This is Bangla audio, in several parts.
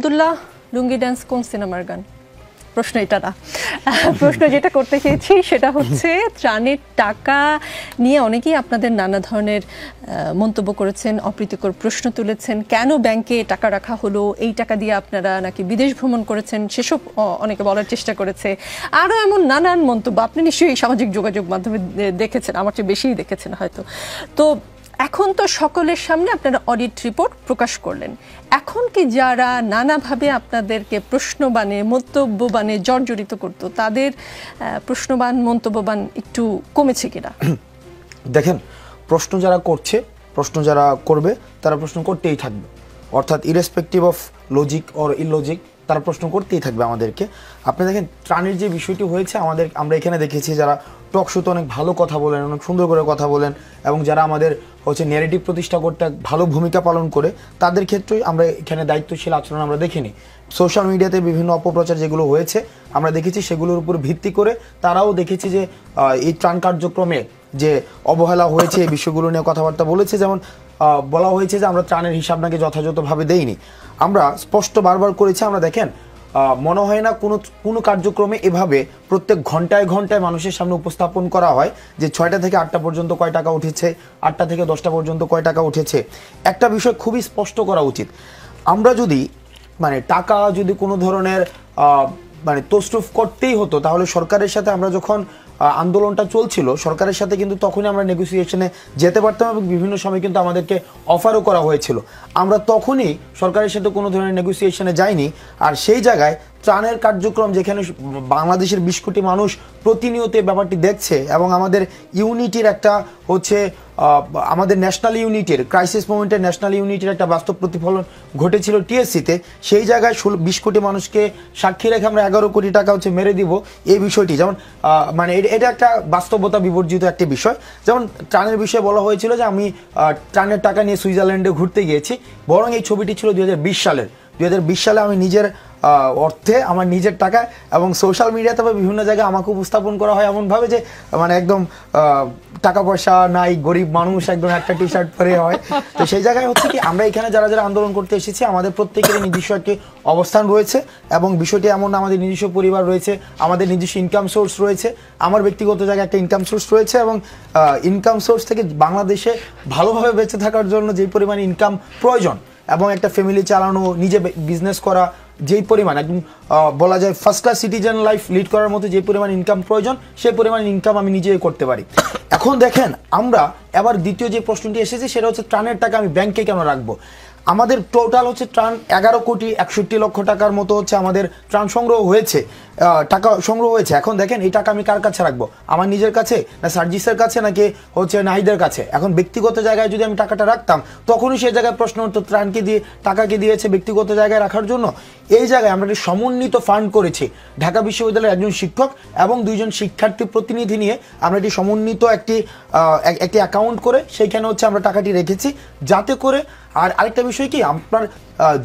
আব্দুল্লাহ লুঙ্গি ড্যান্স কোন সিনেমার গান? প্রশ্ন এটা না, প্রশ্ন যেটা করতে চেয়েছি সেটা হচ্ছে ত্রাণের টাকা নিয়ে অনেকেই আপনাদের নানা ধরনের মন্তব্য করেছেন, অপ্রীতিকর প্রশ্ন তুলেছেন। কেন ব্যাংকে টাকা রাখা হলো, এই টাকা দিয়ে আপনারা নাকি বিদেশ ভ্রমণ করেছেন, সেসব অনেকে বলার চেষ্টা করেছে। আরও এমন নানান মন্তব্য আপনি নিশ্চয়ই সামাজিক যোগাযোগ মাধ্যমে দেখেছেন, আমার চেয়ে বেশিই দেখেছেন হয়তো। তো এখন তো সকলের সামনে আপনারা অডিট রিপোর্ট প্রকাশ করলেন, এখন কি যারা নানাভাবে আপনাদেরকে প্রশ্নবাণে মন্তব্যবাণে জর্জরিত করত তাদের প্রশ্নবান মন্তব্যবান একটু কমেছে কিনা? দেখেন, প্রশ্ন যারা করছে, প্রশ্ন যারা করবে তারা প্রশ্ন করতেই থাকবে, অর্থাৎ ইরেসপেক্টিভ অফ লজিক অর ইললজিক তারা প্রশ্ন করতেই থাকবে আমাদেরকে। আপনি দেখেন ত্রাণের যে বিষয়টি হয়েছে, আমরা এখানে দেখেছি যারা টক শোতে অনেক ভালো কথা বলেন, অনেক সুন্দর করে কথা বলেন এবং যারা আমাদের ন্যারেটিভ প্রতিষ্ঠা করতে ভালো ভূমিকা পালন করে, তাদের ক্ষেত্রেই আমরা এখানে দায়িত্বশীল আচরণ আমরা দেখিনি। সোশ্যাল মিডিয়াতে বিভিন্ন অপপ্রচার যেগুলো হয়েছে আমরা দেখেছি, সেগুলোর উপর ভিত্তি করে তারাও দেখেছি যে এই ত্রাণ কার্যক্রমে যে অবহেলা হয়েছে এই বিষয়গুলো নিয়ে কথাবার্তা বলেছে। যেমন বলা হয়েছে যে আমরা ত্রাণের হিসাব নাকি যথাযথভাবে দেইনি। আমরা স্পষ্ট বারবার করেছি, আমরা দেখেন মনে হয় না কোনো কার্যক্রমে এভাবে প্রত্যেক ঘন্টায় ঘন্টায় মানুষের সামনে উপস্থাপন করা হয় যে 6টা থেকে 8টা পর্যন্ত কয় টাকা উঠেছে, 8টা থেকে 10টা পর্যন্ত কয় টাকা উঠেছে। একটা বিষয় খুবই স্পষ্ট করা উচিত, আমরা যদি টাকা যদি কোনো ধরনের তসরুফ করতেই হতো, তাহলে সরকারের সাথে আমরা যখন আন্দোলনটা চলছিল সরকারের সাথে কিন্তু তখনই আমরা নেগোসিয়েশনে যেতে পারতাম এবং বিভিন্ন সময় কিন্তু আমাদেরকে অফারও করা হয়েছিল। আমরা তখনই সরকারের সাথে কোনো ধরনের নেগোসিয়েশনে যাইনি। আর সেই জায়গায় ত্রাণের কার্যক্রম যেখানে বাংলাদেশের 20 কোটি মানুষ প্রতিনিয়ত ব্যাপারটি দেখছে এবং আমাদের ইউনিটির একটা আমাদের ন্যাশনাল ইউনিটির ক্রাইসিস মোমেন্টের ন্যাশনাল ইউনিটির একটা বাস্তব প্রতিফলন ঘটেছিল টিএসসিতে, সেই জায়গায় 20 কোটি মানুষকে সাক্ষী রেখে আমরা 11 কোটি টাকা মেরে দিব, এই বিষয়টি যেমন এটা একটা বাস্তবতা বিবর্জিত একটি বিষয়। যেমন ত্রাণের বিষয়ে বলা হয়েছিল যে আমি ত্রাণের টাকা নিয়ে সুইজারল্যান্ডে ঘুরতে গিয়েছি, বরং এই ছবিটি ছিল 2020 সালের। 2020 সালে আমি নিজের অর্থে আমার নিজের টাকা এবং সোশ্যাল মিডিয়াতে বিভিন্ন জায়গায় আমাকে উপস্থাপন করা হয় এমনভাবে যে একদম টাকা পয়সা নাই, গরিব মানুষ, একদম একটা টি শার্ট পরে হয়। তো সেই জায়গায় কি আমরা এখানে যারা যারা আন্দোলন করতে এসেছি আমাদের প্রত্যেকেরই নিজস্ব একটি অবস্থান রয়েছে এবং বিষয়টি এমন না, আমাদের নিজস্ব পরিবার রয়েছে, আমাদের নিজস্ব ইনকাম সোর্স রয়েছে। আমার ব্যক্তিগত জায়গায় একটা ইনকাম সোর্স রয়েছে এবং ইনকাম সোর্স থেকে বাংলাদেশে ভালোভাবে বেঁচে থাকার জন্য যেই পরিমাণ ইনকাম প্রয়োজন এবং একটা ফ্যামিলি চালানো, নিজে বিজনেস করা, যেই পরিমাণ একদম বলা যায় first class citizen life lead করার মতো যে পরিমাণ ইনকাম প্রয়োজন, সেই পরিমাণ ইনকাম আমি নিজেই করতে পারি। এখন দেখেন, আমরা এবার দ্বিতীয় যে প্রশ্নটি এসেছে সেটা হচ্ছে ত্রাণের টাকা আমি ব্যাংকে কেন রাখবো। আমাদের টোটাল ত্রাণ 11 কোটি 61 লক্ষ টাকার মতো আমাদের ত্রাণ সংগ্রহ হয়েছে, টাকা সংগ্রহ হয়েছে। এখন দেখেন এই টাকা আমি কার কাছে রাখবো, আমার নিজের কাছে না সার্জিসের কাছে নাকি নাহিদের কাছে? এখন ব্যক্তিগত জায়গায় যদি আমি টাকাটা রাখতাম তখনই সেই জায়গায় প্রশ্ন হতো ত্রাণকে দিয়ে টাকাকে দিয়েছে ব্যক্তিগত জায়গায় রাখার জন্য। এই জায়গায় আমরা একটি সমন্বিত ফান্ড করেছি, ঢাকা বিশ্ববিদ্যালয়ের একজন শিক্ষক এবং 2 জন শিক্ষার্থী প্রতিনিধি নিয়ে আমরা একটি সমন্বিত একটি অ্যাকাউন্ট করে সেইখানে আমরা টাকাটি রেখেছি, যাতে করে। আর আরেকটা বিষয় কি, আপনার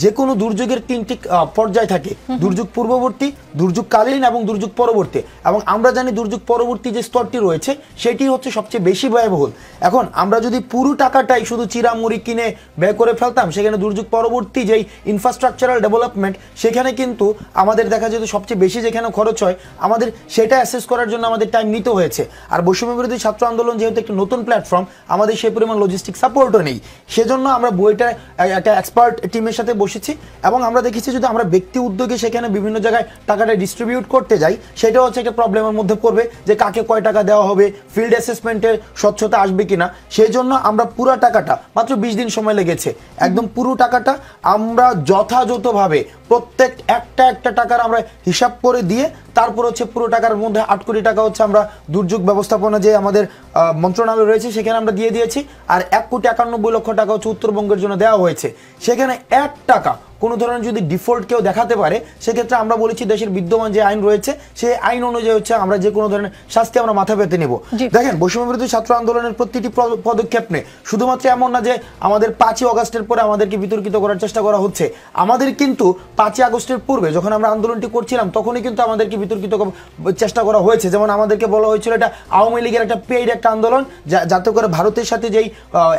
যে কোনো দুর্যোগের 3টি পর্যায় থাকে, দুর্যোগ পূর্ববর্তী, দুর্যোগকালীন এবং দুর্যোগ পরবর্তী। এবং আমরা জানি দুর্যোগ পরবর্তী যে স্তরটি রয়েছে সেটি সবচেয়ে বেশি ব্যয়বহুল। এখন আমরা যদি পুরো টাকাটাই শুধু চিরামুড়ি কিনে ব্যয় করে ফেলতাম, সেখানে দুর্যোগ পরবর্তী যেই ইনফ্রাস্ট্রাকচারাল ডেভেলপমেন্ট সেখানে কিন্তু আমাদের দেখা যেত সবচেয়ে বেশি যেখানে খরচ হয়, আমাদের সেটা অ্যাসেস করার জন্য আমাদের টাইম নিতে হয়েছে। আর বৈষম্য বিরোধী ছাত্র আন্দোলন যেহেতু একটি নতুন প্ল্যাটফর্ম, আমাদের সেই পরিমাণ লজিস্টিক সাপোর্টও নেই। সেজন্য আমরা বইটা একটা এক্সপার্ট টিমের সাথে বসেছি এবং আমরা দেখেছি যদি আমরা ব্যক্তি উদ্যোগে সেখানে বিভিন্ন জায়গায় টাকাটা ডিস্ট্রিবিউট করতে যাই, সেটা একটা প্রবলেমের মধ্যে পড়বে যে কাকে কয় টাকা দেওয়া হবে, ফিল্ড অ্যাসেসমেন্টের স্বচ্ছতা আসবে কিনা। সেই জন্য আমরা পুরো টাকাটা মাত্র 20 দিন সময় লেগেছে, একদম পুরো টাকাটা আমরা যথাযথভাবে প্রত্যেক একটা টাকার আমরা হিসাব করে দিয়ে তারপর পুরো টাকার মধ্যে 8 কোটি টাকা আমরা দুর্যোগ ব্যবস্থাপনা যে আমাদের মন্ত্রণালয় রয়েছে সেখানে আমরা দিয়ে দিয়েছি। আর 1 কোটি 91 লক্ষ টাকা উত্তরবঙ্গের জন্য দেওয়া হয়েছে। সেখানে 1 টাকা কোনো ধরনের যদি ডিফল্ট কেউ দেখাতে পারে, সেক্ষেত্রে আমরা বলেছি দেশের বিদ্যমান যে আইন রয়েছে সেই আইন অনুযায়ী আমরা যে কোনো ধরনের শাস্তি আমরা মাথা পেতে নেব। দেখেন, বৈষম্য বিরোধী ছাত্র আন্দোলনের প্রতিটি পদক্ষেপ নেই, শুধুমাত্র এমন না যে আমাদের 5ই আগস্টের পরে আমাদেরকে বিতর্কিত করার চেষ্টা করা হচ্ছে। আমাদের কিন্তু 5ই আগস্টের পূর্বে যখন আমরা আন্দোলনটি করছিলাম তখনই কিন্তু আমাদেরকে বিতর্কিত চেষ্টা করা হয়েছে। যেমন আমাদেরকে বলা হয়েছিল এটা আওয়ামী লীগের একটা পেইড একটা আন্দোলন, যাতে করে ভারতের সাথে যেই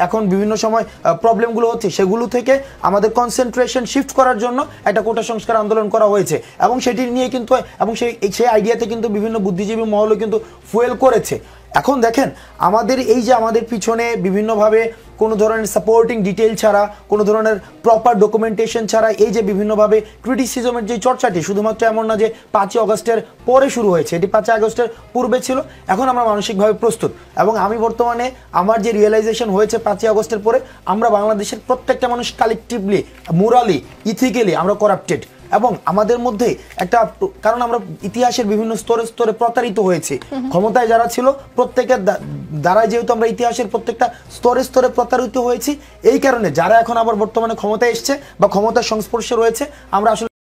এখন বিভিন্ন সময় প্রবলেমগুলো হচ্ছে সেগুলো থেকে আমাদের কনসেন্ট্রেশন শিফট করার জন্য একটা কোটা সংস্কার আন্দোলন করা হয়েছে এবং সেটি নিয়ে কিন্তু এবং সেই আইডিয়াতে কিন্তু বিভিন্ন বুদ্ধিজীবী মহলও কিন্তু ফুয়েল করেছে। এখন দেখেন আমাদের এই যে আমাদের পিছনে বিভিন্নভাবে কোনো ধরনের সাপোর্টিং ডিটেইল ছাড়া, কোনো ধরনের প্রপার ডকুমেন্টেশন ছাড়া এই যে বিভিন্নভাবে ক্রিটিসিজমের যে চর্চাটি শুধুমাত্র এমন না যে 5ই আগস্টের পরে শুরু হয়েছে, এটি 5ই আগস্টের পূর্বে ছিল। এখন আমরা মানসিকভাবে প্রস্তুত এবং আমি বর্তমানে আমার যে রিয়েলাইজেশন হয়েছে 5ই আগস্টের পরে, আমরা বাংলাদেশের প্রত্যেকটা মানুষ কালেকটিভলি, মোরালি, ইথিক্যালি আমরা করাপ্টেড এবং আমাদের মধ্যে একটা, কারণ আমরা ইতিহাসের বিভিন্ন স্তরে স্তরে প্রতারিত হয়েছে। ক্ষমতায় যারা ছিল প্রত্যেকের দ্বারা যেহেতু আমরা ইতিহাসের প্রত্যেকটা স্তরে স্তরে প্রতারিত হয়েছি, এই কারণে যারা এখন আবার বর্তমানে ক্ষমতায় এসছে বা ক্ষমতার সংস্পর্শে রয়েছে, আমরা আসলে